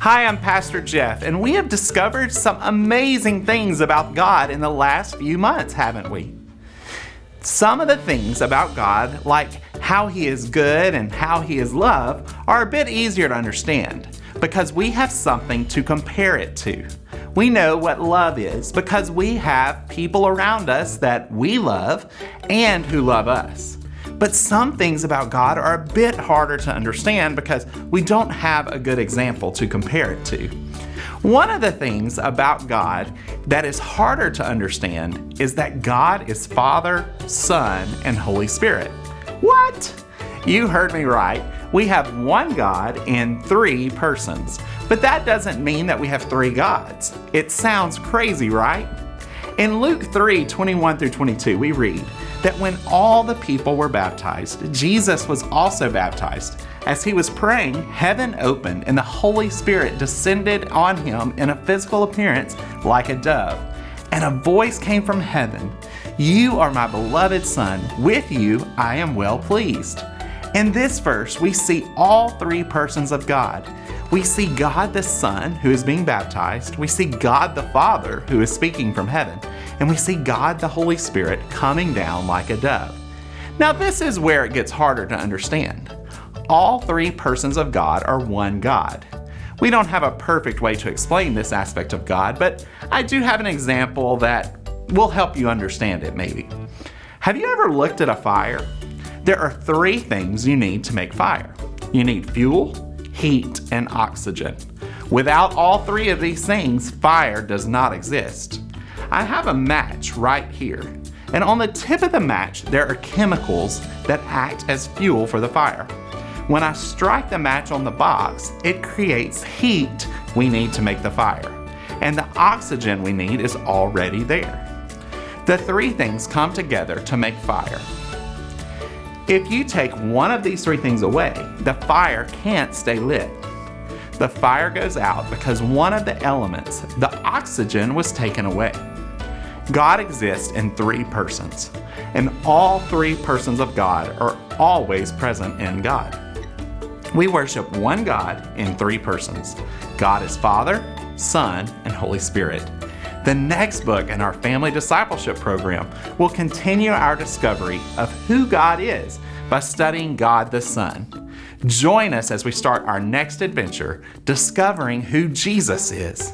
Hi, I'm Pastor Jeff, and we have discovered some amazing things about God in the last few months, haven't we? Some of the things about God, like how He is good and how He is love, are a bit easier to understand because we have something to compare it to. We know what love is because we have people around us that we love and who love us. But some things about God are a bit harder to understand because we don't have a good example to compare it to. One of the things about God that is harder to understand is that God is Father, Son, and Holy Spirit. What? You heard me right. We have one God in three persons. But that doesn't mean that we have three gods. It sounds crazy, right? In Luke 3:21-22, we read that when all the people were baptized, Jesus was also baptized. As he was praying, heaven opened and the Holy Spirit descended on him in a physical appearance like a dove. And a voice came from heaven, "You are my beloved Son. With you I am well pleased." In this verse, we see all three persons of God. We see God the Son, who is being baptized. We see God the Father, who is speaking from heaven. And we see God the Holy Spirit coming down like a dove. Now, this is where it gets harder to understand. All three persons of God are one God. We don't have a perfect way to explain this aspect of God, but I do have an example that will help you understand it, maybe. Have you ever looked at a fire? There are three things you need to make fire. You need fuel, heat, and oxygen. Without all three of these things, fire does not exist. I have a match right here, and on the tip of the match, there are chemicals that act as fuel for the fire. When I strike the match on the box, it creates heat we need to make the fire, and the oxygen we need is already there. The three things come together to make fire. If you take one of these three things away, the fire can't stay lit. The fire goes out because one of the elements, the oxygen, was taken away. God exists in three persons, and all three persons of God are always present in God. We worship one God in three persons. God is Father, Son, and Holy Spirit. The next book in our family discipleship program will continue our discovery of who God is by studying God the Son. Join us as we start our next adventure discovering who Jesus is.